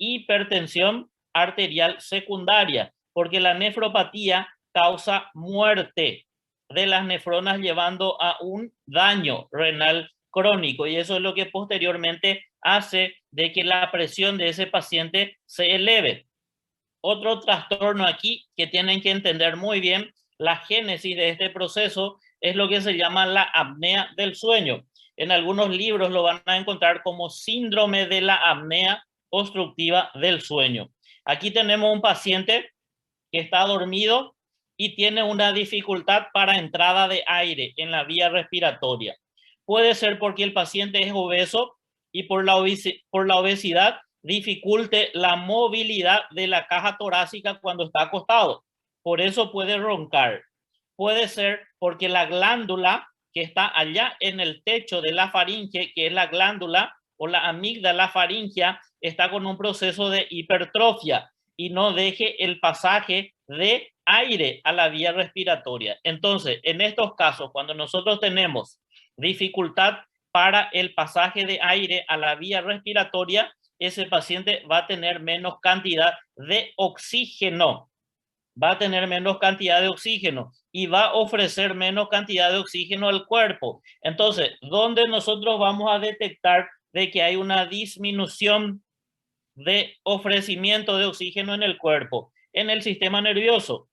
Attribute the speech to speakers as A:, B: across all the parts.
A: hipertensión arterial secundaria, porque la nefropatía causa muerte de las nefronas llevando a un daño renal crónico, y eso es lo que posteriormente hace de que la presión de ese paciente se eleve. Otro trastorno aquí que tienen que entender muy bien la génesis de este proceso es lo que se llama la apnea del sueño. En algunos libros lo van a encontrar como síndrome de la apnea obstructiva del sueño. Aquí tenemos un paciente que está dormido y tiene una dificultad para entrada de aire en la vía respiratoria. Puede ser porque el paciente es obeso y por la obesidad dificulte la movilidad de la caja torácica cuando está acostado. Por eso puede roncar. Puede ser porque la glándula que está allá en el techo de la faringe, que es la glándula o la amígdala faríngea, está con un proceso de hipertrofia y no deje el pasaje de aire a la vía respiratoria. Entonces, en estos casos, cuando nosotros tenemos dificultad para el pasaje de aire a la vía respiratoria, ese paciente va a tener menos cantidad de oxígeno, va a tener menos cantidad de oxígeno y va a ofrecer menos cantidad de oxígeno al cuerpo. Entonces, ¿dónde nosotros vamos a detectar de que hay una disminución de ofrecimiento de oxígeno en el cuerpo? En el sistema nervioso.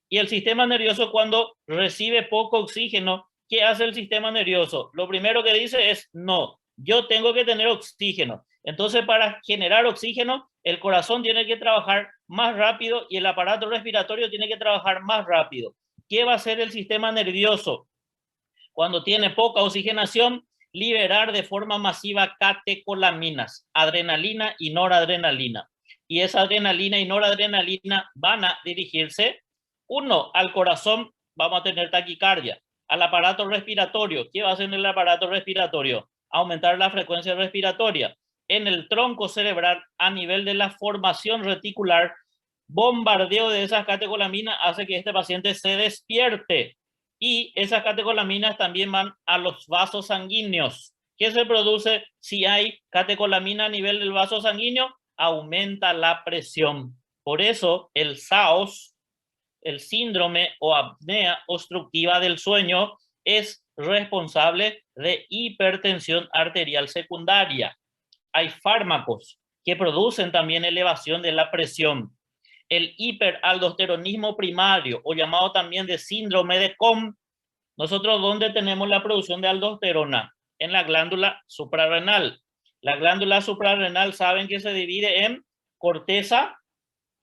A: Y el sistema nervioso, cuando recibe poco oxígeno, ¿qué hace el sistema nervioso? Lo primero que dice es, no, yo tengo que tener oxígeno. Entonces, para generar oxígeno, el corazón tiene que trabajar más rápido y el aparato respiratorio tiene que trabajar más rápido. ¿Qué va a hacer el sistema nervioso cuando tiene poca oxigenación? Liberar de forma masiva catecolaminas, adrenalina y noradrenalina. Y esa adrenalina y noradrenalina van a dirigirse, uno, al corazón, vamos a tener taquicardia, al aparato respiratorio. ¿Qué va a hacer en el aparato respiratorio? Aumentar la frecuencia respiratoria. En el tronco cerebral, a nivel de la formación reticular, bombardeo de esas catecolaminas hace que este paciente se despierte. Y esas catecolaminas también van a los vasos sanguíneos. ¿Qué se produce si hay catecolamina a nivel del vaso sanguíneo? Aumenta la presión. Por eso el SAOS, el síndrome o apnea obstructiva del sueño, es responsable de hipertensión arterial secundaria. Hay fármacos que producen también elevación de la presión. El hiperaldosteronismo primario, o llamado también de síndrome de COM, nosotros ¿dónde tenemos la producción de aldosterona? En la glándula suprarrenal. La glándula suprarrenal, saben que se divide en corteza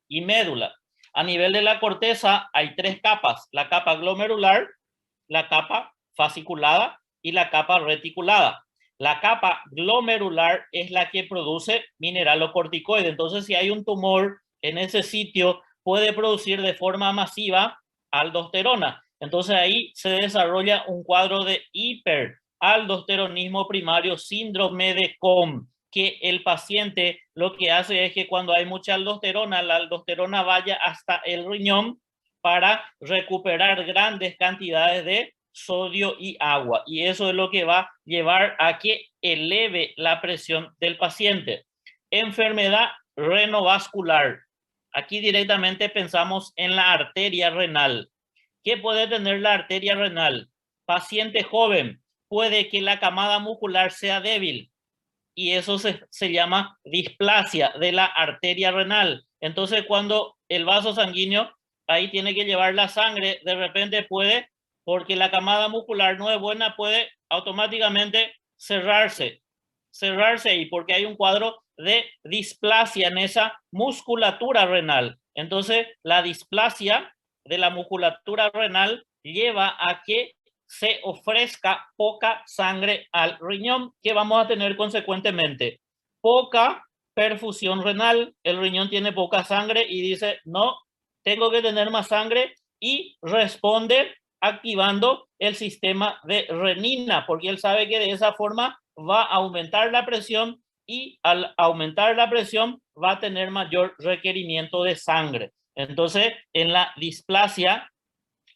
A: y médula. A nivel de la corteza hay tres capas: la capa glomerular, la capa fasciculada y la capa reticulada. La capa glomerular es la que produce mineralocorticoide. Entonces, si hay un tumor en ese sitio, puede producir de forma masiva aldosterona. Entonces, ahí se desarrolla un cuadro de hiperaldosteronismo primario, síndrome de COM, que el paciente lo que hace es que cuando hay mucha aldosterona, la aldosterona vaya hasta el riñón para recuperar grandes cantidades de sodio y agua, y eso es lo que va a llevar a que eleve la presión del paciente. Enfermedad renovascular. Aquí directamente pensamos en la arteria renal. ¿Qué puede tener la arteria renal? Paciente joven, puede que la camada muscular sea débil, y eso se llama displasia de la arteria renal. Entonces, cuando el vaso sanguíneo ahí tiene que llevar la sangre, de repente puede, porque la camada muscular no es buena, puede automáticamente cerrarse y porque hay un cuadro de displasia en esa musculatura renal. Entonces, la displasia de la musculatura renal lleva a que se ofrezca poca sangre al riñón, que vamos a tener consecuentemente poca perfusión renal. El riñón tiene poca sangre y dice, no, tengo que tener más sangre, y responde activando el sistema de renina, porque él sabe que de esa forma va a aumentar la presión, y al aumentar la presión va a tener mayor requerimiento de sangre. Entonces, en la displasia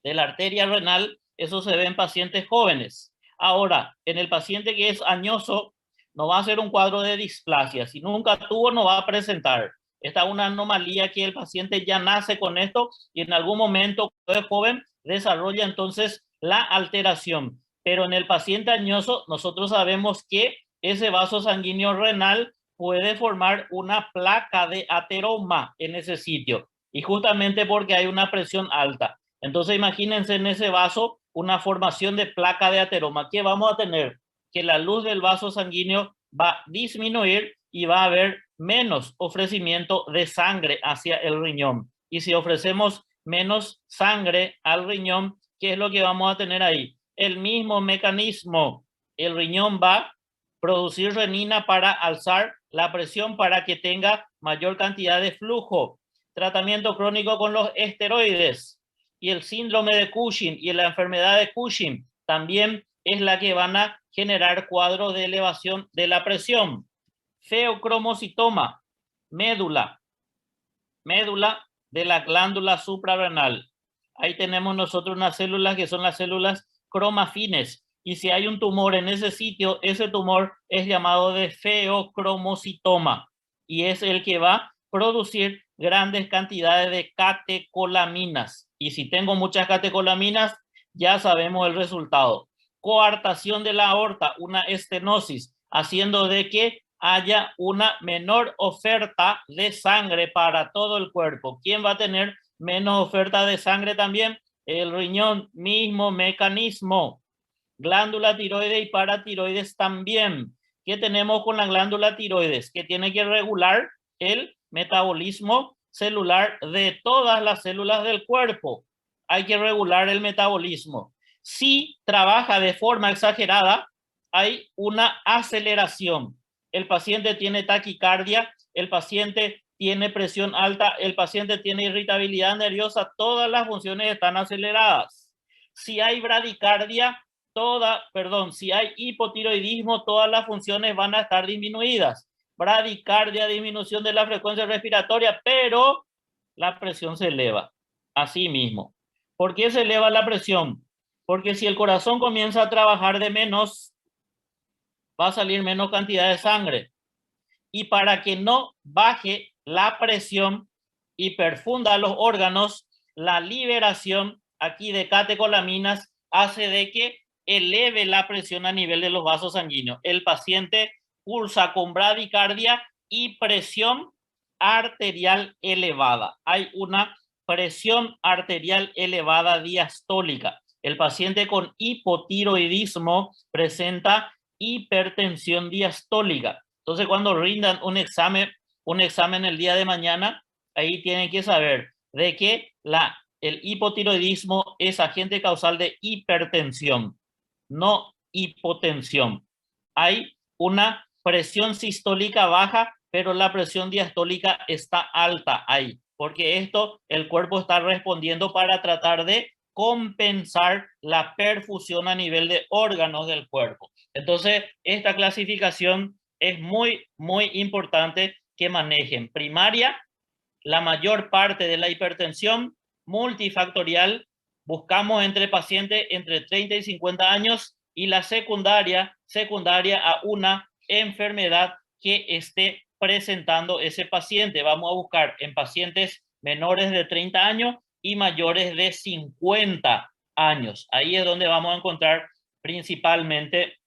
A: de la arteria renal, eso se ve en pacientes jóvenes. Ahora, en el paciente que es añoso, no va a ser un cuadro de displasia. Si nunca tuvo, no va a presentar. Esta es una anomalía que el paciente ya nace con esto y en algún momento, cuando es joven, desarrolla entonces la alteración. Pero en el paciente añoso, nosotros sabemos que ese vaso sanguíneo renal puede formar una placa de ateroma en ese sitio. Y justamente porque hay una presión alta. Entonces imagínense en ese vaso una formación de placa de ateroma. ¿Qué vamos a tener? Que la luz del vaso sanguíneo va a disminuir y va a haber menos ofrecimiento de sangre hacia el riñón. Y si ofrecemos menos sangre al riñón, ¿qué es lo que vamos a tener ahí? El mismo mecanismo. El riñón va a producir renina para alzar la presión para que tenga mayor cantidad de flujo. Tratamiento crónico con los esteroides y el síndrome de Cushing y la enfermedad de Cushing también es la que van a generar cuadros de elevación de la presión. Feocromocitoma, médula de la glándula suprarrenal. Ahí tenemos nosotros unas células que son las células cromafines. Y si hay un tumor en ese sitio, ese tumor es llamado de feocromocitoma. Y es el que va a producir grandes cantidades de catecolaminas. Y si tengo muchas catecolaminas, ya sabemos el resultado. Coartación de la aorta, una estenosis, haciendo de que haya una menor oferta de sangre para todo el cuerpo. ¿Quién va a tener menos oferta de sangre también? El riñón, mismo mecanismo. Glándula tiroides y paratiroides también. ¿Qué tenemos con la glándula tiroides? Que tiene que regular el metabolismo celular de todas las células del cuerpo. Hay que regular el metabolismo. Si trabaja de forma exagerada, hay una aceleración. El paciente tiene taquicardia, el paciente tiene presión alta, el paciente tiene irritabilidad nerviosa, todas las funciones están aceleradas. Si hay bradicardia, si hay hipotiroidismo, todas las funciones van a estar disminuidas. Bradicardia, disminución de la frecuencia respiratoria, pero la presión se eleva. Así mismo. ¿Por qué se eleva la presión? Porque si el corazón comienza a trabajar de menos, va a salir menos cantidad de sangre. Y para que no baje la presión y perfunda los órganos, la liberación aquí de catecolaminas hace de que eleve la presión a nivel de los vasos sanguíneos. El paciente pulsa con bradicardia y presión arterial elevada. Hay una presión arterial elevada diastólica. El paciente con hipotiroidismo presenta hipertensión diastólica. Entonces, cuando rindan un examen el día de mañana, ahí tienen que saber de que el hipotiroidismo es agente causal de hipertensión, no hipotensión. Hay una presión sistólica baja, pero la presión diastólica está alta ahí, porque el cuerpo está respondiendo para tratar de compensar la perfusión a nivel de órganos del cuerpo. Entonces, esta clasificación es muy, muy importante que manejen. Primaria, la mayor parte de la hipertensión multifactorial, buscamos entre pacientes entre 30 y 50 años, y la secundaria a una enfermedad que esté presentando ese paciente. Vamos a buscar en pacientes menores de 30 años y mayores de 50 años. Ahí es donde vamos a encontrar principalmente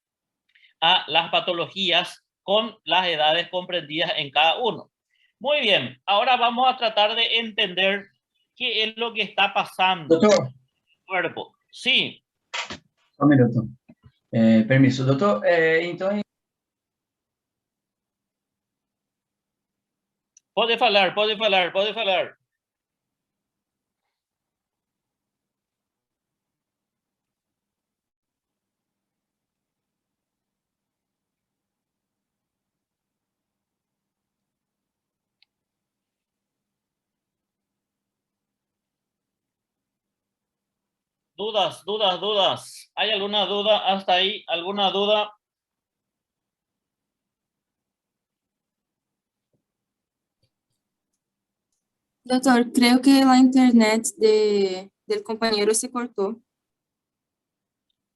A: a las patologías con las edades comprendidas en cada uno. Muy bien, ahora vamos a tratar de entender qué es lo que está pasando
B: Doctor,
A: en el cuerpo. Sí.
B: un minuto. Permiso, doutor. Então,
A: Pode falar. Dudas. ¿Hay alguna duda hasta ahí? ¿Alguna duda?
C: Doctor, creo que la internet del compañero se cortó.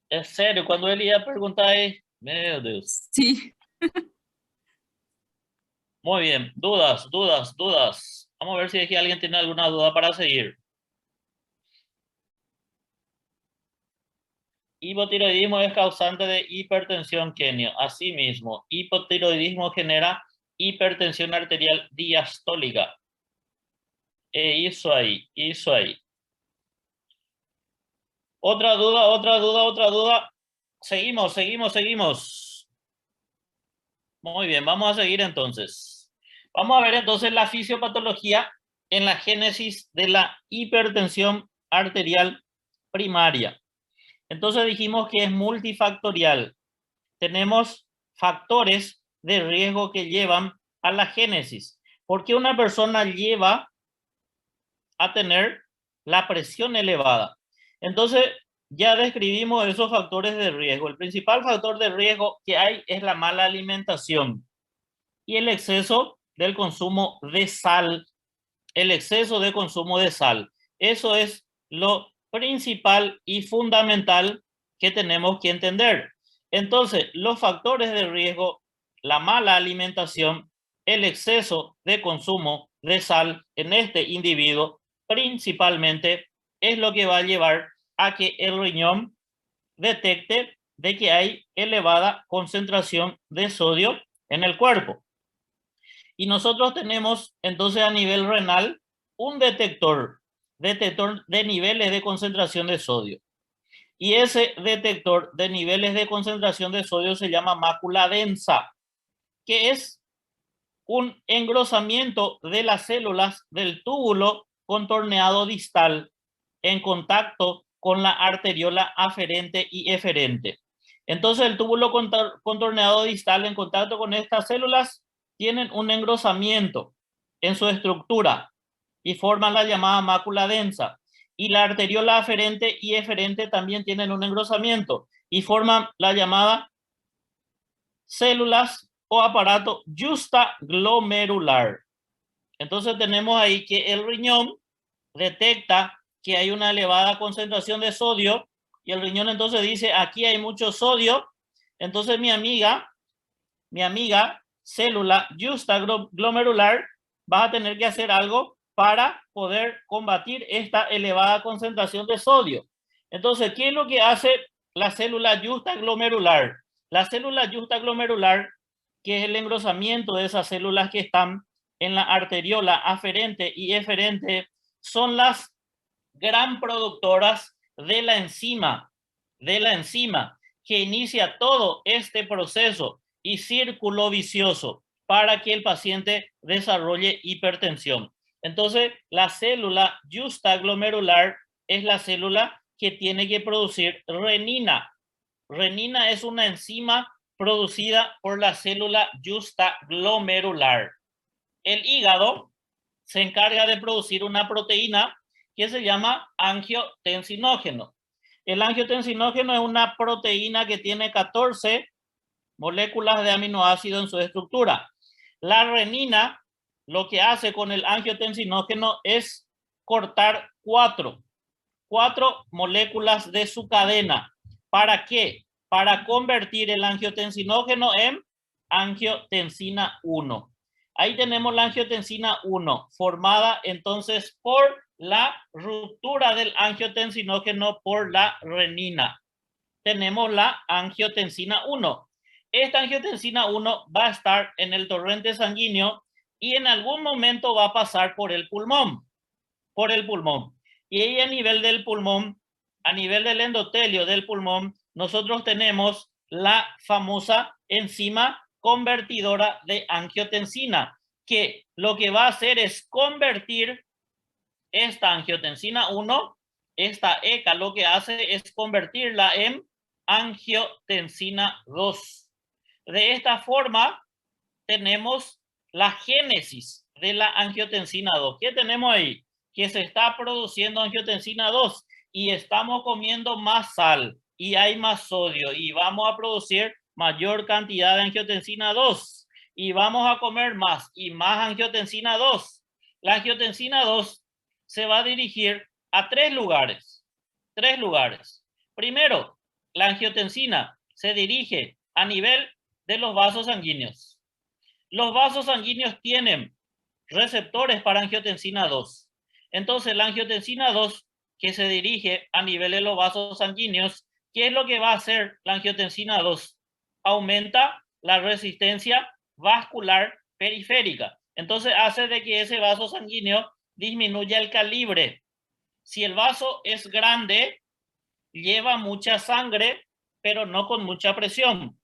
A: Es serio, cuando él iba a preguntar ahí, meu Deus.
C: Sí.
A: Muy bien. Dudas, dudas, dudas. Vamos a ver si aquí alguien tiene alguna duda para seguir. Hipotiroidismo es causante de hipertensión, Kenio. Asimismo, hipotiroidismo genera hipertensión arterial diastólica. Eso ahí, eso ahí. Otra duda, otra duda, otra duda. Seguimos, seguimos, seguimos. Muy bien, vamos a seguir entonces. Vamos a ver entonces la fisiopatología en la génesis de la hipertensión arterial primaria. Entonces dijimos que es multifactorial. Tenemos factores de riesgo que llevan a la génesis. ¿Por qué una persona lleva a tener la presión elevada? Entonces, ya describimos esos factores de riesgo. El principal factor de riesgo que hay es la mala alimentación y el exceso del consumo de sal. El exceso de consumo de sal. Eso es lo principal y fundamental que tenemos que entender. Entonces, los factores de riesgo, la mala alimentación, el exceso de consumo de sal en este individuo, principalmente es lo que va a llevar a que el riñón detecte de que hay elevada concentración de sodio en el cuerpo. Y nosotros tenemos entonces a nivel renal un detector de niveles de concentración de sodio. Y ese detector de niveles de concentración de sodio se llama mácula densa, que es un engrosamiento de las células del túbulo contorneado distal en contacto con la arteriola aferente y eferente. Entonces el túbulo contorneado distal en contacto con estas células tienen un engrosamiento en su estructura y forman la llamada mácula densa. Y la arteriola aferente y eferente también tienen un engrosamiento y forman la llamada células o aparato justaglomerular. Entonces tenemos ahí que el riñón detecta que hay una elevada concentración de sodio y el riñón entonces dice, aquí hay mucho sodio. Entonces mi amiga célula justaglomerular va a tener que hacer algo para poder combatir esta elevada concentración de sodio. Entonces, ¿qué es lo que hace la célula justaglomerular? La célula justaglomerular, que es el engrosamiento de esas células que están en la arteriola aferente y eferente, son las gran productoras de la enzima que inicia todo este proceso y círculo vicioso para que el paciente desarrolle hipertensión. Entonces, la célula justaglomerular es la célula que tiene que producir renina. Renina es una enzima producida por la célula justaglomerular. El hígado se encarga de producir una proteína que se llama angiotensinógeno. El angiotensinógeno es una proteína que tiene 14 moléculas de aminoácido en su estructura. La renina lo que hace con el angiotensinógeno es cortar cuatro moléculas de su cadena. ¿Para qué? Para convertir el angiotensinógeno en angiotensina 1. Ahí tenemos la angiotensina 1, formada entonces por la ruptura del angiotensinógeno por la renina. Tenemos la angiotensina 1. Esta angiotensina 1 va a estar en el torrente sanguíneo y en algún momento va a pasar por el pulmón. Y ahí a nivel del pulmón, a nivel del endotelio del pulmón, nosotros tenemos la famosa enzima convertidora de angiotensina, que lo que va a hacer es convertir esta angiotensina 1, esta ECA, lo que hace es convertirla en angiotensina 2. De esta forma, tenemos la génesis de la angiotensina 2. ¿Qué tenemos ahí? Que se está produciendo angiotensina 2 y estamos comiendo más sal y hay más sodio y vamos a producir mayor cantidad de angiotensina 2 y vamos a comer más y más angiotensina 2. La angiotensina 2 se va a dirigir a tres lugares. Primero, la angiotensina se dirige a nivel de los vasos sanguíneos. Los vasos sanguíneos tienen receptores para angiotensina 2. Entonces, la angiotensina 2, que se dirige a nivel de los vasos sanguíneos, ¿qué es lo que va a hacer la angiotensina 2? Aumenta la resistencia vascular periférica. Entonces, hace de que ese vaso sanguíneo disminuya el calibre. Si el vaso es grande, lleva mucha sangre, pero no con mucha presión.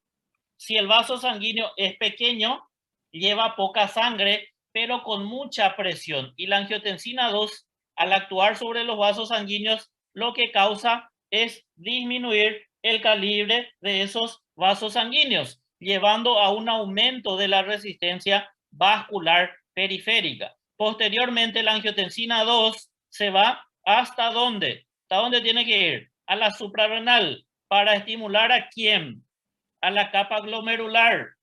A: Si el vaso sanguíneo es pequeño, lleva poca sangre, pero con mucha presión. Y la angiotensina 2, al actuar sobre los vasos sanguíneos, lo que causa es disminuir el calibre de esos vasos sanguíneos, llevando a un aumento de la resistencia vascular periférica. Posteriormente, la angiotensina 2 se va ¿hasta dónde? ¿Hasta dónde tiene que ir? A la suprarrenal, para estimular ¿a quién? A la capa glomerular.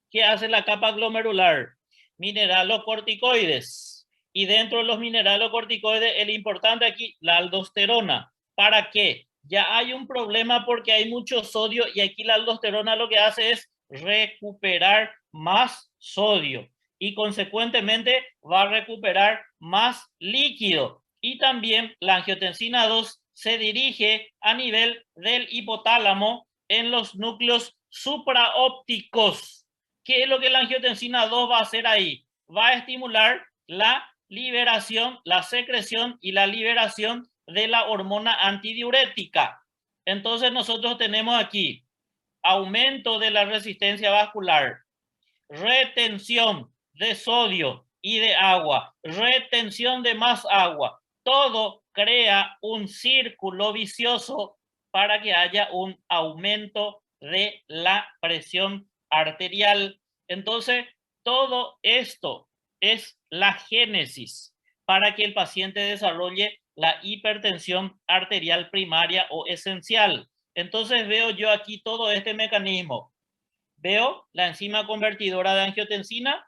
A: ¿Qué hace la capa glomerular? Mineralocorticoides. Y dentro de los mineralocorticoides, el importante aquí, la aldosterona. ¿Para qué? Ya hay un problema porque hay mucho sodio y aquí la aldosterona lo que hace es recuperar más sodio y consecuentemente va a recuperar más líquido. Y también la angiotensina 2 se dirige a nivel del hipotálamo en los núcleos supraópticos. ¿Qué es lo que la angiotensina 2 va a hacer ahí? Va a estimular la liberación, la secreción y la liberación de la hormona antidiurética. Entonces nosotros tenemos aquí aumento de la resistencia vascular, retención de sodio y de agua, retención de más agua. Todo crea un círculo vicioso para que haya un aumento de la presión arterial. Entonces, todo esto es la génesis para que el paciente desarrolle la hipertensión arterial primaria o esencial. Entonces veo yo aquí todo este mecanismo. Veo la enzima convertidora de angiotensina,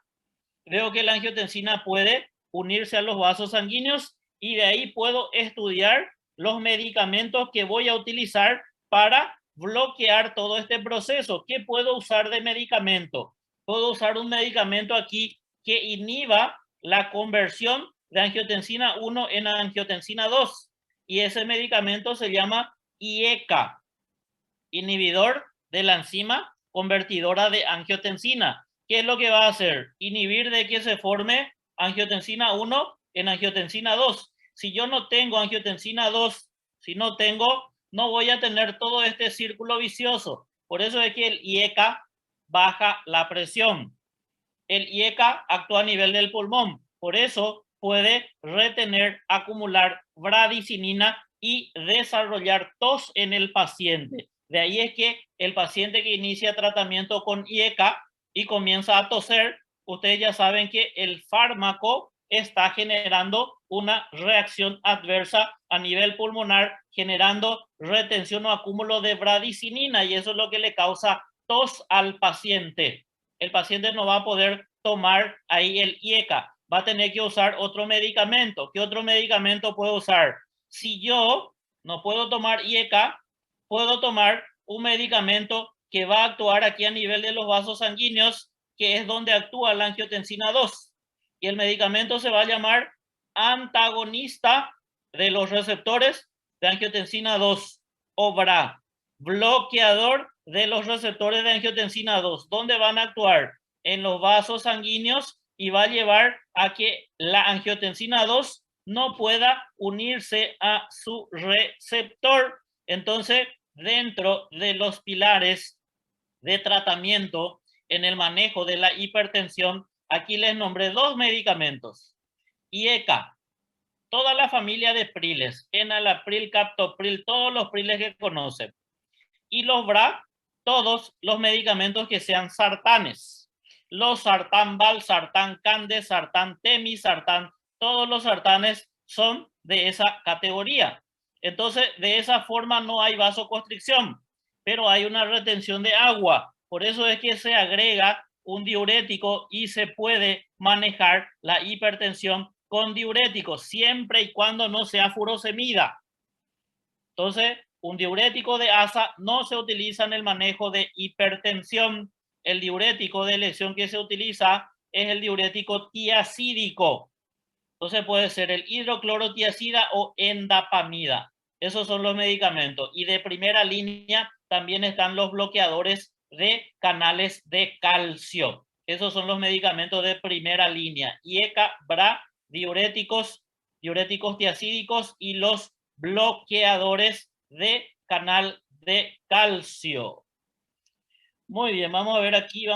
A: veo que la angiotensina puede unirse a los vasos sanguíneos y de ahí puedo estudiar los medicamentos que voy a utilizar para bloquear todo este proceso. ¿Qué puedo usar de medicamento? Puedo usar un medicamento aquí que inhiba la conversión de angiotensina 1 en angiotensina 2 y ese medicamento se llama IECA, inhibidor de la enzima convertidora de angiotensina. ¿Qué es lo que va a hacer? Inhibir de que se forme angiotensina 1 en angiotensina 2. Si yo no tengo angiotensina 2, no voy a tener todo este círculo vicioso. Por eso es que el IECA baja la presión. El IECA actúa a nivel del pulmón. Por eso puede retener, acumular bradicinina y desarrollar tos en el paciente. De ahí es que el paciente que inicia tratamiento con IECA y comienza a toser, ustedes ya saben que el fármaco está generando una reacción adversa a nivel pulmonar, generando retención o acúmulo de bradicinina y eso es lo que le causa tos al paciente. El paciente no va a poder tomar ahí el IECA, va a tener que usar otro medicamento. ¿Qué otro medicamento puedo usar? Si yo no puedo tomar IECA, puedo tomar un medicamento que va a actuar aquí a nivel de los vasos sanguíneos, que es donde actúa la angiotensina 2. Y el medicamento se va a llamar antagonista de los receptores de angiotensina 2 o BRA, bloqueador de los receptores de angiotensina 2. ¿Dónde van a actuar? En los vasos sanguíneos y va a llevar a que la angiotensina 2 no pueda unirse a su receptor. Entonces, dentro de los pilares de tratamiento en el manejo de la hipertensión, aquí les nombré dos medicamentos. IECA, toda la familia de priles, enalapril, captopril, todos los priles que conocen. Y los BRA, todos los medicamentos que sean sartanes. Los sartán val, sartán cande, sartán temi, sartán, todos los sartanes son de esa categoría. Entonces, de esa forma no hay vasoconstricción, pero hay una retención de agua. Por eso es que se agrega un diurético y se puede manejar la hipertensión con diuréticos, siempre y cuando no sea furosemida. Entonces, un diurético de ASA no se utiliza en el manejo de hipertensión. el diurético de elección que se utiliza es el diurético tiacídico. Entonces puede ser el hidroclorotiazida o endapamida. Esos son los medicamentos. Y de primera línea también están los bloqueadores de canales de calcio. Esos son los medicamentos de primera línea. IECA, BRA, diuréticos tiacídicos y los bloqueadores de canal de calcio. Muy bien, vamos a ver aquí.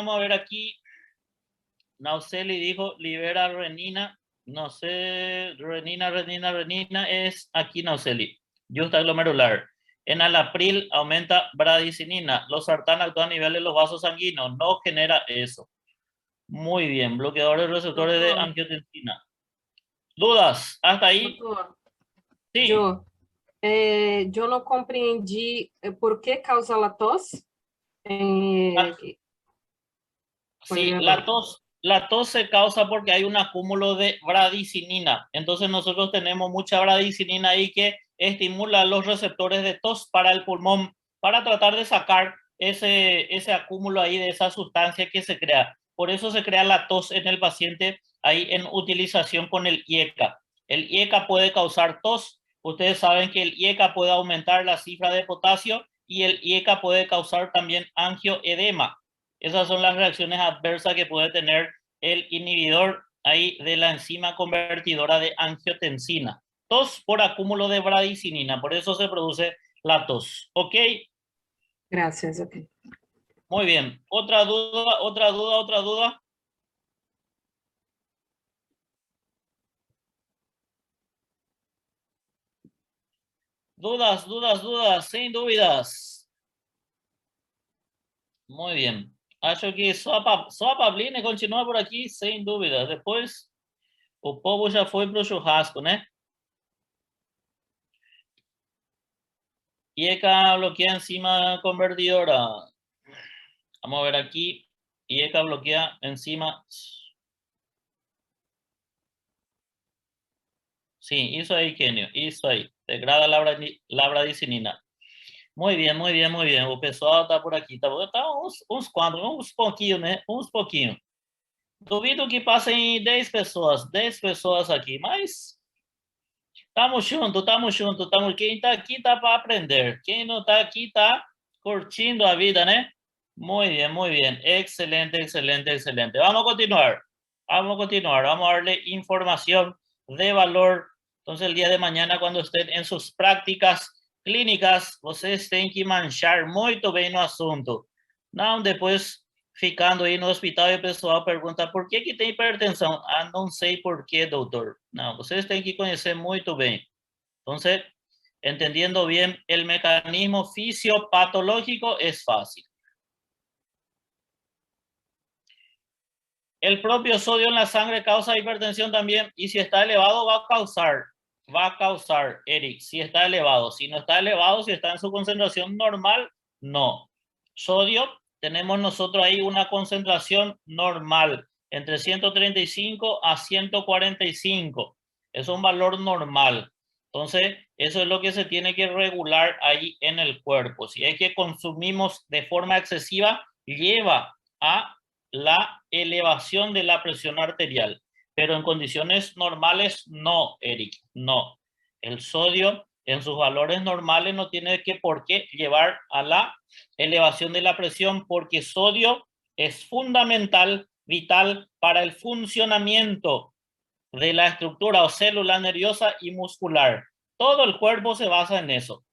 A: Nauseli dijo, libera renina. No sé, renina es aquí Nauseli. Justa glomerular. Enalapril aumenta bradicinina. Los sartán actúan a nivel de los vasos sanguíneos. No genera eso. Muy bien. Bloqueadores receptores de angiotensina. ¿Dudas? ¿Hasta ahí?
D: Doutor,
A: Sí.
D: eu não compreendi por que causa a tos.
A: Sí, la tos se causa porque hay un acúmulo de bradicinina. Entonces nosotros tenemos mucha bradicinina ahí que estimula los receptores de tos para el pulmón para tratar de sacar ese acúmulo ahí de esa sustancia que se crea. Por eso se crea la tos en el paciente ahí en utilización con el IECA. El IECA puede causar tos. Ustedes saben que el IECA puede aumentar la cifra de potasio y el IECA puede causar también angioedema. Esas son las reacciones adversas que puede tener el inhibidor ahí de la enzima convertidora de angiotensina. Tos por acúmulo de bradicinina, por eso se produce la tos. ¿Ok?
D: Gracias, ok.
A: Muy bien. ¿Otra duda? Dudas, sin dudas. Muy bien. Acho que só a Pabline continua por aqui, sem dúvida. Depois, o povo já foi para o churrasco, né? IECA bloquea enzima convertidora. Vamos a ver aquí. IECA bloquea enzima. Sí, isso aí, Kenio. Isso aí. Degrada la bradicinina. Muy bien. O pessoal tá por aqui. Tá uns quantos, uns pouquinho, né? Uns pouquinho. Duvido que passem 10 pessoas aqui, mas estamos juntos. Quem tá aqui tá para aprender. Quem não tá aqui tá curtindo a vida, né? Muy bien. Excelente. Vamos a continuar. Vamos a darle información de valor. Entonces, el día de mañana, cuando estén en sus prácticas clínicas, vocês têm que manchar muito bem no assunto. Não depois ficando aí no hospital e o pessoal pergunta por que tem hipertensão. Ah, não sei por quê, doutor. Não, vocês têm que conhecer muito bem. Entonces, entendiendo bien el mecanismo fisiopatológico es fácil. El propio sodio en la sangre causa hipertensión también, y si está elevado va a causar, Eric, si está elevado. Si no está elevado, si está en su concentración normal, no. Sodio, tenemos nosotros ahí una concentración normal, entre 135 a 145. Es un valor normal. Entonces, eso es lo que se tiene que regular ahí en el cuerpo. Si es que consumimos de forma excesiva, lleva a la elevación de la presión arterial. Pero en condiciones normales, no, Eric, no. El sodio en sus valores normales no tiene por qué llevar a la elevación de la presión, porque sodio es fundamental, vital para el funcionamiento de la estructura o célula nerviosa y muscular. Todo el cuerpo se basa en eso.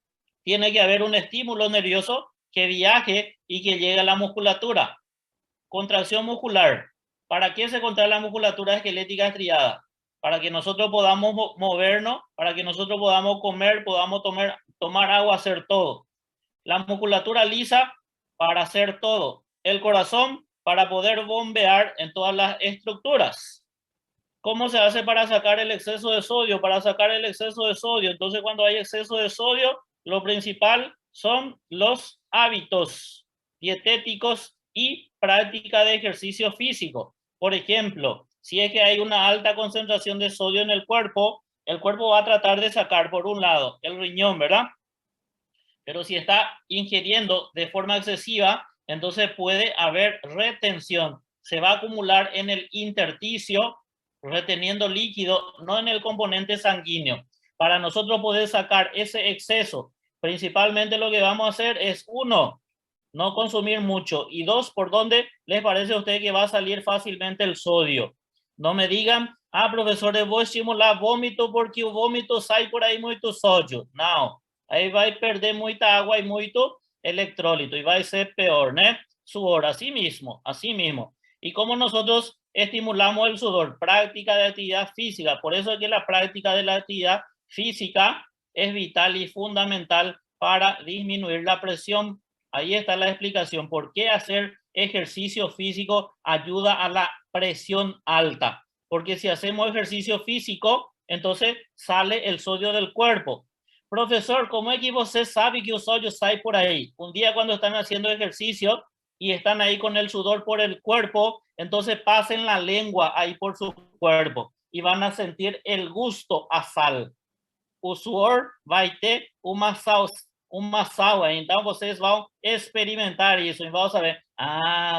A: Tiene que haber un estímulo nervioso que viaje y que llegue a la musculatura. Contracción muscular. ¿Para qué se contrae la musculatura esquelética estriada? Para que nosotros podamos movernos, para que nosotros podamos comer, podamos tomar agua, hacer todo. La musculatura lisa para hacer todo. El corazón para poder bombear en todas las estructuras. ¿Cómo se hace para sacar el exceso de sodio? Para sacar el exceso de sodio. Entonces, cuando hay exceso de sodio, lo principal son los hábitos dietéticos y práctica de ejercicio físico. Por ejemplo, si es que hay una alta concentración de sodio en el cuerpo va a tratar de sacar por un lado el riñón, ¿verdad? Pero si está ingiriendo de forma excesiva, entonces puede haber retención. Se va a acumular en el intersticio, reteniendo líquido, no en el componente sanguíneo. Para nosotros poder sacar ese exceso, principalmente lo que vamos a hacer es, 1, no consumir mucho, y 2, ¿por dónde les parece a usted que va a salir fácilmente el sodio? No me digan, profesor, voy a estimular vómito porque el vómito sale por ahí mucho sodio. No, ahí va a perder mucha agua y mucho electrólito y va a ser peor, ¿no? Sudor, así mismo, así mismo. ¿Y cómo nosotros estimulamos el sudor? Práctica de actividad física. Por eso es que la práctica de la actividad física es vital y fundamental para disminuir la presión. Ahí está la explicación. ¿Por qué hacer ejercicio físico ayuda a la presión alta? Porque si hacemos ejercicio físico, entonces sale el sodio del cuerpo. Profesor, ¿cómo es que usted sabe que el sodio sale por ahí? Un día cuando están haciendo ejercicio y están ahí con el sudor por el cuerpo, entonces pasen la lengua ahí por su cuerpo y van a sentir el gusto a sal. O suor vai ter uma sal, então vocês vão experimentar isso e vão saber,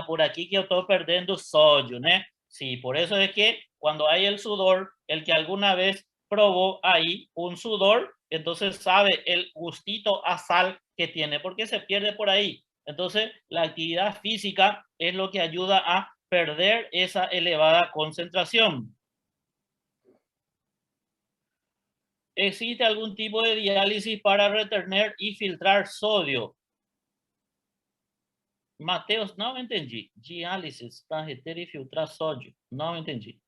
A: por aquí que eu estou perdendo sódio, né? Sí, por eso es que cuando hay el sudor, el que alguna vez probó ahí un sudor, entonces sabe el gustito a sal que tiene, porque se pierde por ahí. Entonces, la actividad física es lo que ayuda a perder esa elevada concentración. ¿Existe algún tipo de diálisis para retener y filtrar sodio? Mateus, não entendi. Diálisis para reter e filtrar sódio. Não entendi.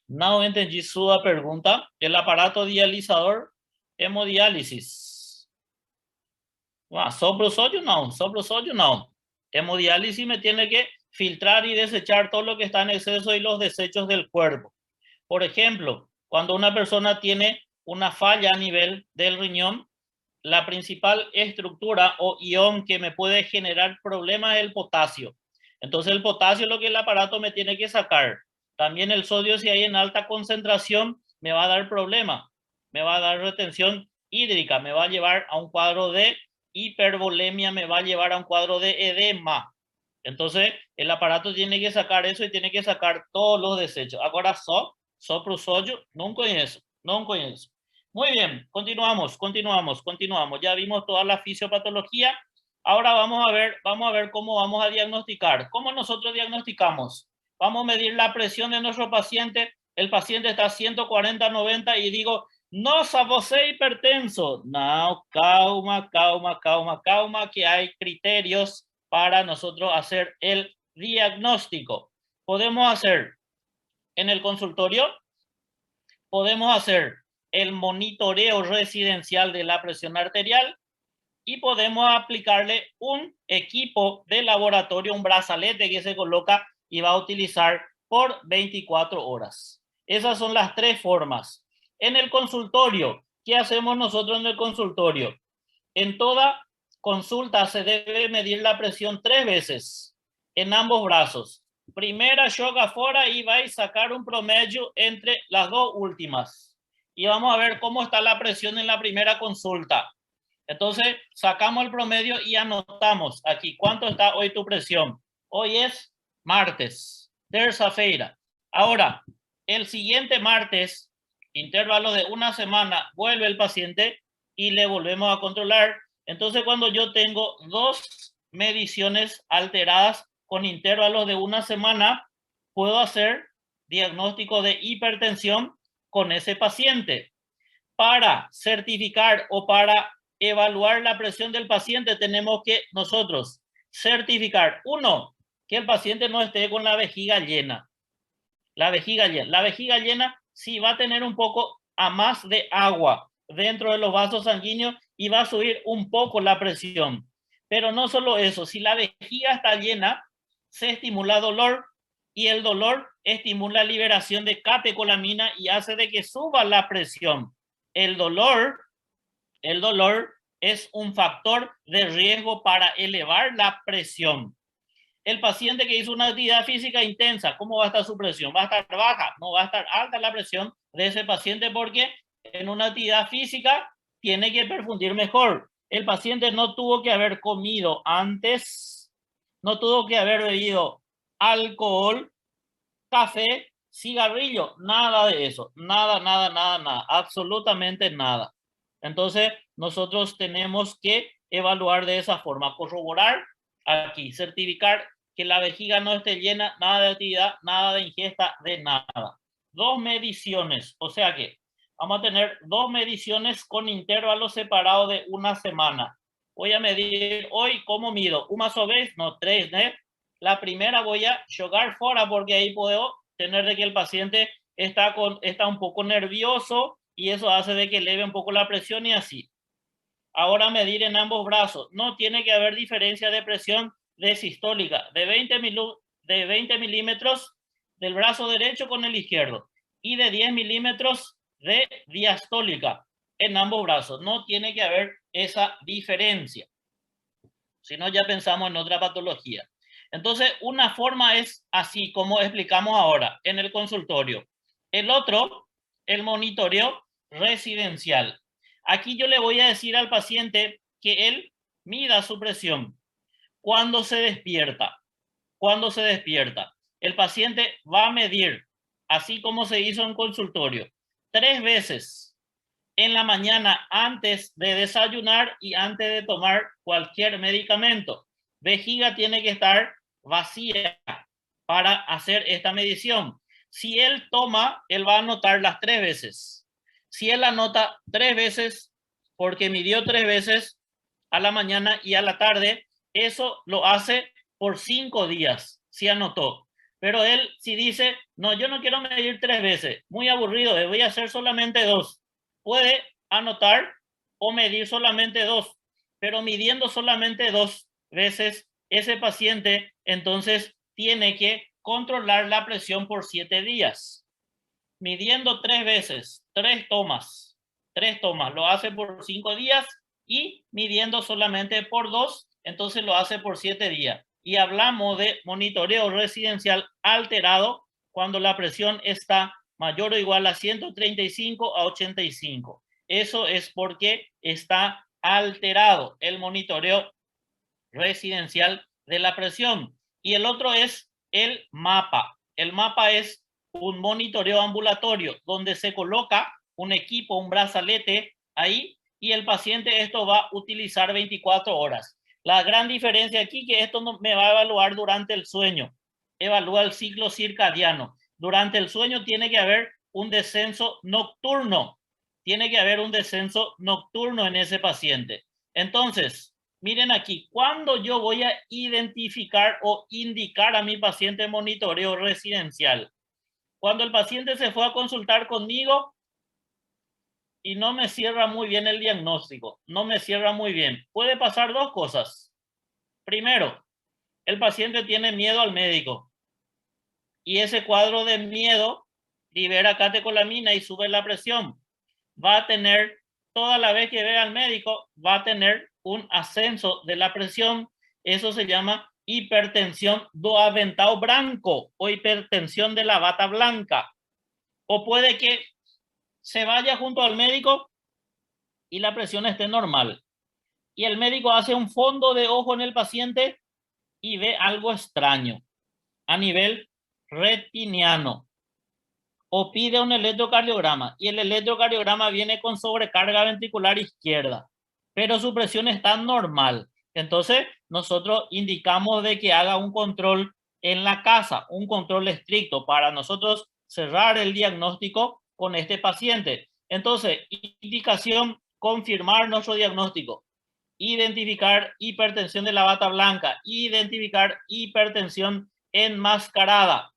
A: Não entendi sua pergunta. El aparato dializador, hemodiálisis. Sopro sódio não. Sopro sódio não. Hemodiálisis me tiene que filtrar y desechar todo lo que está en exceso y los desechos del cuerpo. Por ejemplo, cuando una persona tiene una falla a nivel del riñón, la principal estructura o ion que me puede generar problemas es el potasio. Entonces el potasio es lo que el aparato me tiene que sacar. También el sodio, si hay en alta concentración, me va a dar problema. Me va a dar retención hídrica, me va a llevar a un cuadro de hipervolemia, me va a llevar a un cuadro de edema. Entonces el aparato tiene que sacar eso y tiene que sacar todos los desechos. Ahora sopro sodio, no conozco. Muy bien, continuamos. Ya vimos toda la fisiopatología. Ahora vamos a ver cómo vamos a diagnosticar. ¿Cómo nosotros diagnosticamos? Vamos a medir la presión de nuestro paciente. El paciente está a 140/90 y digo, no, você hipertenso. No, calma, que hay criterios para nosotros hacer el diagnóstico. Podemos hacer en el consultorio, podemos hacer el monitoreo residencial de la presión arterial y podemos aplicarle un equipo de laboratorio, un brazalete que se coloca y va a utilizar por 24 horas. Esas son las 3 formas. En el consultorio, ¿qué hacemos nosotros en el consultorio? En toda consulta se debe medir la presión 3 veces en ambos brazos. Primera joga fuera y va a sacar un promedio entre las 2 últimas. Y vamos a ver cómo está la presión en la primera consulta. Entonces, sacamos el promedio y anotamos aquí. ¿Cuánto está hoy tu presión? Hoy es martes, terça-feira. Ahora, el siguiente martes, intervalo de una semana, vuelve el paciente y le volvemos a controlar. Entonces, cuando yo tengo 2 mediciones alteradas con intervalos de una semana, puedo hacer diagnóstico de hipertensión con ese paciente. Para certificar o para evaluar la presión del paciente, tenemos que nosotros certificar, 1, que el paciente no esté con la vejiga llena. La vejiga llena sí va a tener un poco a más de agua dentro de los vasos sanguíneos y va a subir un poco la presión. Pero no solo eso, si la vejiga está llena, se estimula dolor y el dolor estimula la liberación de catecolamina y hace de que suba la presión. El dolor es un factor de riesgo para elevar la presión. El paciente que hizo una actividad física intensa, ¿cómo va a estar su presión? ¿Va a estar baja? No, va a estar alta la presión de ese paciente porque en una actividad física tiene que perfundir mejor. el paciente no tuvo que haber comido antes, no tuvo que haber bebido alcohol, café, cigarrillo, nada de eso, nada, nada, nada, nada, absolutamente nada. Entonces, nosotros tenemos que evaluar de esa forma, corroborar aquí, certificar que la vejiga no esté llena, nada de actividad, nada de ingesta, de nada. 2 mediciones, o sea que vamos a tener 2 mediciones con intervalos separados de 1 semana. Voy a medir hoy, ¿cómo mido? ¿Una vez? No, 3, ¿no? La primera voy a jogar fuera porque ahí puedo tener de que el paciente está un poco nervioso y eso hace de que eleve un poco la presión y así. Ahora medir en ambos brazos. No tiene que haber diferencia de presión de sistólica de 20 milímetros del brazo derecho con el izquierdo y de 10 milímetros de diastólica en ambos brazos. No tiene que haber esa diferencia. Si no, ya pensamos en otra patología. Entonces, una forma es así como explicamos ahora en el consultorio. El otro, el monitoreo residencial. Aquí yo le voy a decir al paciente que él mida su presión cuando se despierta. Cuando se despierta, el paciente va a medir, así como se hizo en consultorio, 3 veces en la mañana antes de desayunar y antes de tomar cualquier medicamento. Vejiga tiene que estar vacía para hacer esta medición. Si él toma, él va a anotar las 3 veces. Si él anota 3 veces, porque midió 3 veces a la mañana y a la tarde, eso lo hace por 5 días, si anotó. Pero él, si dice, no, yo no quiero medir 3 veces, muy aburrido, voy a hacer solamente 2. Puede anotar o medir solamente 2, pero midiendo solamente 2 veces, ese paciente entonces tiene que controlar la presión por 7 días. Midiendo 3 veces, 3 tomas, lo hace por 5 días y midiendo solamente por 2, entonces lo hace por 7 días. Y hablamos de monitoreo residencial alterado cuando la presión está mayor o igual a 135 a 85. Eso es porque está alterado el monitoreo residencial de la presión. Y el otro es el mapa. El mapa es un monitoreo ambulatorio donde se coloca un equipo, un brazalete ahí y el paciente esto va a utilizar 24 horas. La gran diferencia aquí es que esto no me va a evaluar durante el sueño. Evalúa el ciclo circadiano. Durante el sueño tiene que haber un descenso nocturno. Tiene que haber un descenso nocturno en ese paciente. Entonces, miren aquí, cuando yo voy a identificar o indicar a mi paciente monitoreo residencial, cuando el paciente se fue a consultar conmigo y no me cierra muy bien el diagnóstico, no me cierra muy bien, puede pasar 2 cosas. Primero, el paciente tiene miedo al médico y ese cuadro de miedo libera catecolamina y sube la presión. Va a tener, toda la vez que vea al médico, va a tener un ascenso de la presión. Eso se llama hipertensión do aventao branco o hipertensión de la bata blanca. O puede que se vaya junto al médico y la presión esté normal. Y el médico hace un fondo de ojo en el paciente y ve algo extraño a nivel retiniano. O pide un electrocardiograma y el electrocardiograma viene con sobrecarga ventricular izquierda, pero su presión está normal. Entonces, nosotros indicamos de que haga un control en la casa, un control estricto para nosotros cerrar el diagnóstico con este paciente. Entonces, indicación, confirmar nuestro diagnóstico, identificar hipertensión de la bata blanca, identificar hipertensión enmascarada,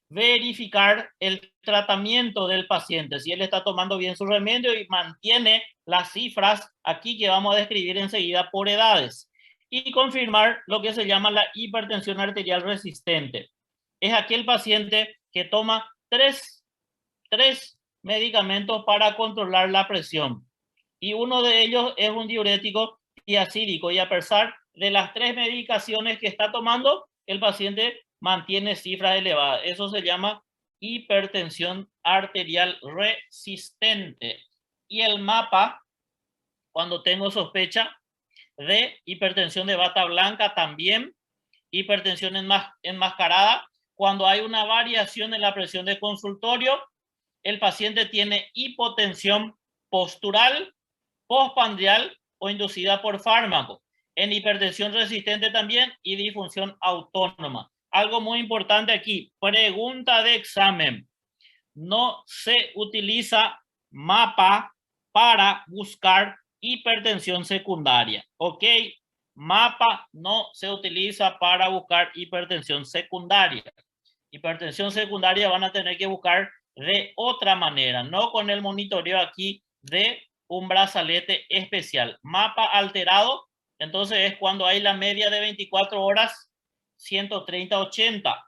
A: verificar el tratamiento del paciente, si él está tomando bien su remedio y mantiene las cifras aquí que vamos a describir enseguida por edades, y confirmar lo que se llama la hipertensión arterial resistente. Es aquel paciente que toma tres medicamentos para controlar la presión y uno de ellos es un diurético tiacídico, y a pesar de las 3 medicaciones que está tomando, el paciente mantiene cifras elevadas. Eso se llama hipertensión arterial resistente. Y el mapa, cuando tengo sospecha, de hipertensión de bata blanca también, hipertensión enmascarada. Cuando hay una variación en la presión de consultorio, el paciente tiene hipotensión postural, postprandial o inducida por fármaco. En hipertensión resistente también y disfunción autónoma. Algo muy importante aquí, pregunta de examen. No se utiliza mapa para buscar hipertensión secundaria, ¿ok? Mapa no se utiliza para buscar hipertensión secundaria. Hipertensión secundaria van a tener que buscar de otra manera, no con el monitoreo aquí de un brazalete especial. Mapa alterado, entonces es cuando hay la media de 24 horas, 130-80.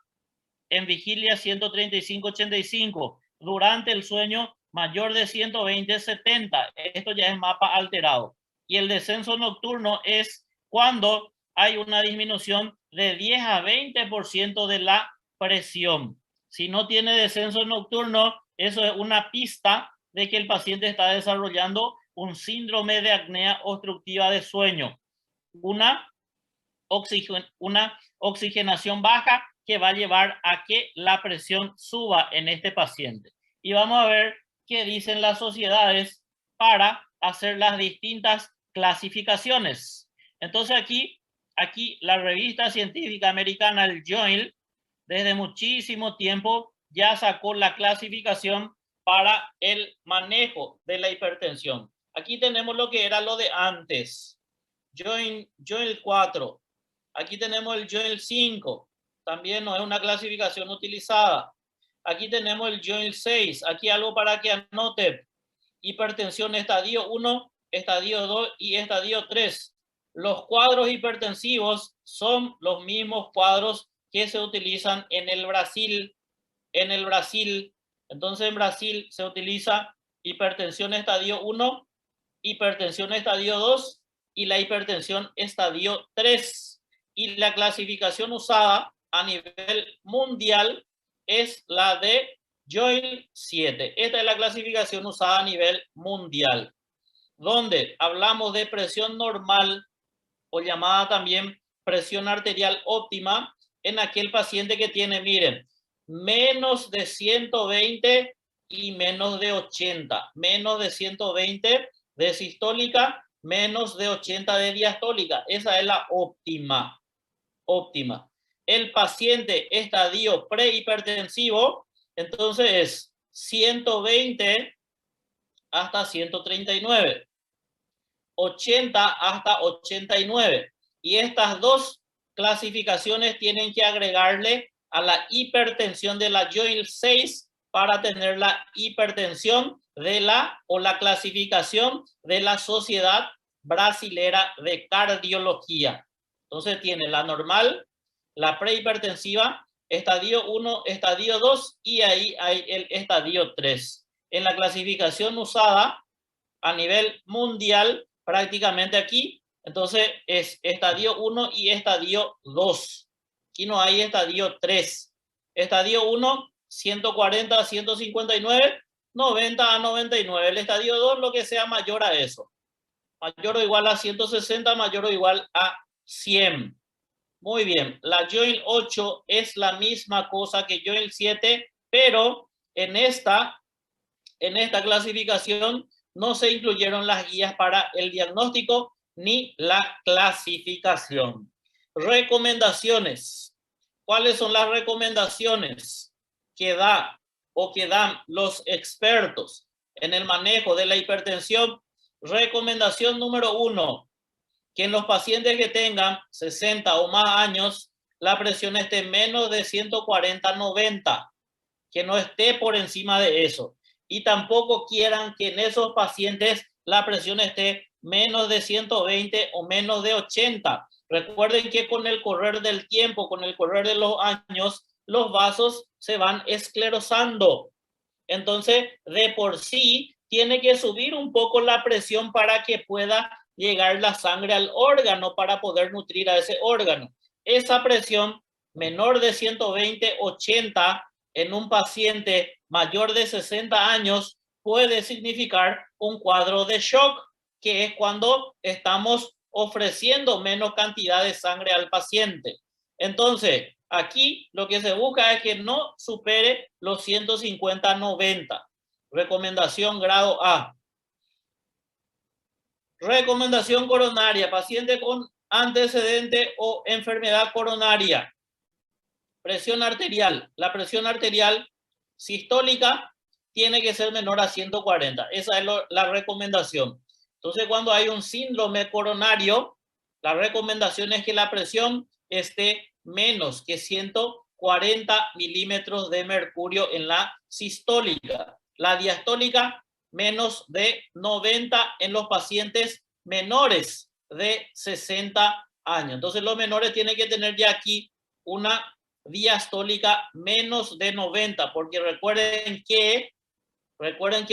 A: En vigilia, 135-85. Durante el sueño, mayor de 120-70. Esto ya es mapa alterado. Y el descenso nocturno es cuando hay una disminución de 10 a 20% de la presión. Si no tiene descenso nocturno, eso es una pista de que el paciente está desarrollando un síndrome de apnea obstructiva de sueño. Una oxigenación baja que va a llevar a que la presión suba en este paciente. Y vamos a ver qué dicen las sociedades para hacer las distintas clasificaciones. Entonces aquí la revista científica americana, el Journal, desde muchísimo tiempo ya sacó la clasificación para el manejo de la hipertensión. Aquí tenemos lo que era lo de antes. Journal 4. Aquí tenemos el Journal 5. También no es una clasificación utilizada. Aquí tenemos el Journal 6. Aquí algo para que anoten. Hipertensión estadio 1, estadio 2 y estadio 3. Los cuadros hipertensivos son los mismos cuadros que se utilizan en el Brasil. Entonces en Brasil se utiliza hipertensión estadio 1, hipertensión estadio 2 y la hipertensión estadio 3. Y la clasificación usada a nivel mundial es la de Journal 7. Esta es la clasificación usada a nivel mundial, donde hablamos de presión normal o llamada también presión arterial óptima en aquel paciente que tiene, miren, menos de 120 y menos de 80. Menos de 120 de sistólica, menos de 80 de diastólica. Esa es la óptima. El paciente estadio prehipertensivo, entonces es 120 hasta 139, 80 hasta 89. Y estas dos clasificaciones tienen que agregarle a la hipertensión de la Journal 6 para tener la hipertensión de la clasificación de la Sociedad Brasilera de Cardiología. Entonces tiene la normal, la prehipertensiva, estadio 1, estadio 2 y ahí hay el estadio 3. En la clasificación usada a nivel mundial, prácticamente aquí, entonces es estadio 1 y estadio 2. Aquí no hay estadio 3. Estadio 1, 140 a 159, 90 a 99. El estadio 2, lo que sea mayor a eso. Mayor o igual a 160, mayor o igual a 100. Muy bien, la Journal 8 es la misma cosa que Journal 7, pero en esta clasificación no se incluyeron las guías para el diagnóstico ni la clasificación. Recomendaciones. ¿Cuáles son las recomendaciones que da o que dan los expertos en el manejo de la hipertensión? Recomendación número 1, que en los pacientes que tengan 60 o más años, la presión esté menos de 140-90, que no esté por encima de eso. Y tampoco quieran que en esos pacientes la presión esté menos de 120 o menos de 80. Recuerden que con el correr del tiempo, con el correr de los años, los vasos se van esclerosando. Entonces, de por sí, tiene que subir un poco la presión para que pueda llegar la sangre al órgano para poder nutrir a ese órgano. Esa presión menor de 120-80 en un paciente mayor de 60 años puede significar un cuadro de shock, que es cuando estamos ofreciendo menos cantidad de sangre al paciente. Entonces, aquí lo que se busca es que no supere los 150/90. Recomendación grado A. Recomendación coronaria, paciente con antecedente o enfermedad coronaria. Presión arterial. La presión arterial sistólica tiene que ser menor a 140. Esa es la recomendación. Entonces, cuando hay un síndrome coronario, la recomendación es que la presión esté menos que 140 milímetros de mercurio en la sistólica. La diastólica, menos de 90 en los pacientes menores de 60 años. Entonces, los menores tienen que tener ya aquí una diastólica menos de 90, porque recuerden que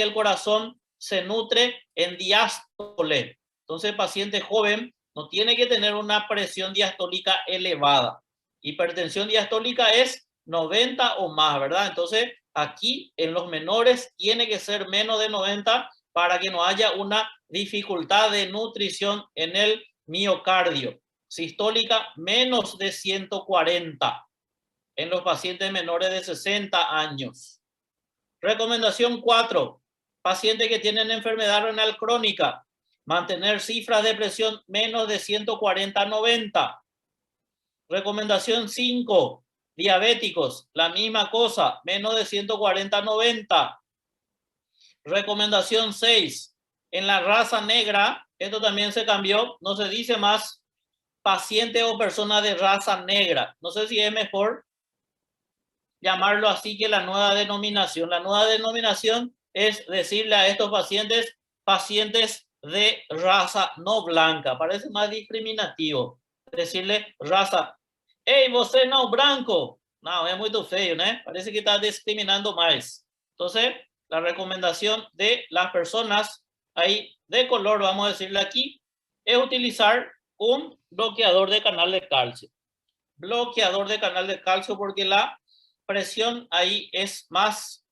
A: el corazón se nutre en diástole. Entonces, el paciente joven no tiene que tener una presión diastólica elevada. Hipertensión diastólica es 90 o más, ¿verdad? Entonces, aquí en los menores tiene que ser menos de 90 para que no haya una dificultad de nutrición en el miocardio. Sistólica menos de 140 en los pacientes menores de 60 años. Recomendación 4. Pacientes que tienen enfermedad renal crónica. Mantener cifras de presión menos de 140/90. Recomendación 5. Diabéticos. La misma cosa. Menos de 140/90. Recomendación 6. En la raza negra, esto también se cambió. No se dice más paciente o persona de raza negra. No sé si es mejor llamarlo así que la nueva denominación. La nueva denominación es decirle a estos pacientes, pacientes de raza no blanca. Parece más discriminativo decirle raza. ¡Ey, você no branco! No, es muy feo, ¿no? Parece que está discriminando más. Entonces, la recomendación de las personas ahí de color, vamos a decirle aquí, es utilizar un bloqueador de canal de calcio. Bloqueador de canal de calcio porque la presión ahí es más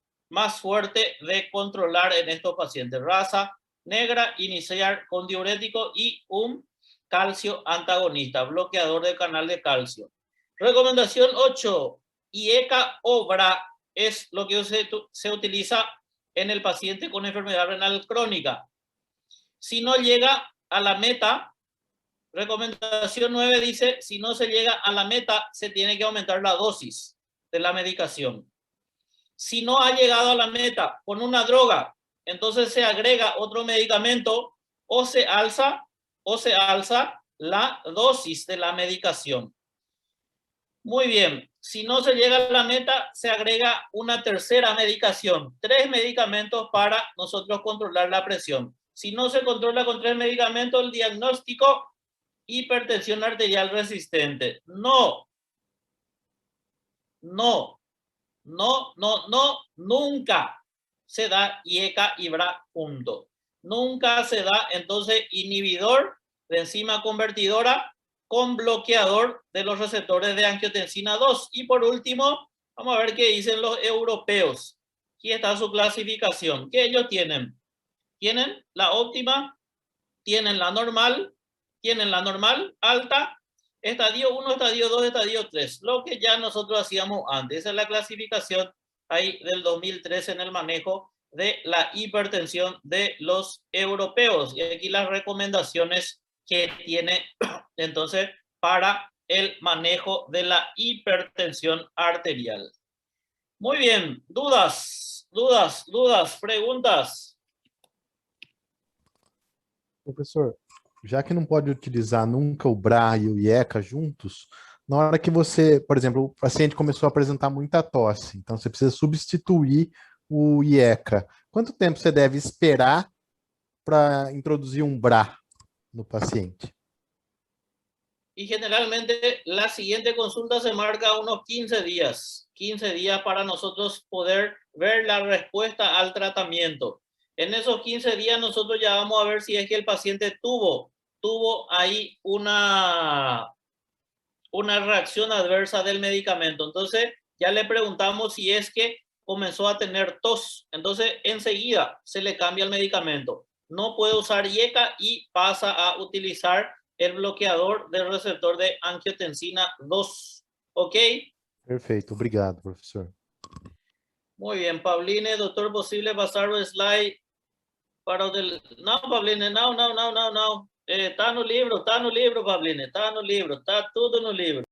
A: fuerte de controlar en estos pacientes. Raza negra, iniciar con diurético y un calcio antagonista, bloqueador de canal de calcio. Recomendación 8. IECA o BRA es lo que se utiliza en el paciente con enfermedad renal crónica. Si no llega a la meta, recomendación 9 dice, si no se llega a la meta, se tiene que aumentar la dosis de la medicación. Si no ha llegado a la meta con una droga, entonces se agrega otro medicamento o se alza la dosis de la medicación. Muy bien. Si no se llega a la meta, se agrega una tercera medicación. 3 medicamentos para nosotros controlar la presión. Si no se controla con 3 medicamentos, el diagnóstico, hipertensión arterial resistente. No, nunca se da IECA y BRA junto. Nunca se da, entonces, inhibidor de enzima convertidora con bloqueador de los receptores de angiotensina 2. Y por último, vamos a ver qué dicen los europeos. Aquí está su clasificación. ¿Qué ellos tienen? Tienen la óptima, tienen la normal, alta, estadio 1, estadio 2, estadio 3. Lo que ya nosotros hacíamos antes. Esa es la clasificación ahí del 2013 en el manejo de la hipertensión de los europeos. Y aquí las recomendaciones que tiene entonces para el manejo de la hipertensión arterial. Muy bien, dudas, preguntas.
E: Professor, já que não pode utilizar nunca o BRA e o IECA juntos, na hora que você, por exemplo, o paciente começou a apresentar muita tosse, então você precisa substituir o IECA. Quanto tempo você deve esperar para introduzir um BRA no paciente?
A: Y generalmente la siguiente consulta se marca unos 15 días. 15 días para nosotros poder ver la respuesta al tratamiento. En esos 15 días nosotros ya vamos a ver si es que el paciente tuvo ahí una reacción adversa del medicamento. Entonces ya le preguntamos si es que comenzó a tener tos. Entonces enseguida se le cambia el medicamento. No puede usar IECA y pasa a utilizar el bloqueador del receptor de angiotensina 2. ¿Ok?
E: Perfeito, obrigado, professor.
A: Muy bien, Pauline, doutor, ¿posible pasar o slide para o del... Não, Pauline, não. Tá no livro, Pauline, tá no livro, tá tudo no livro.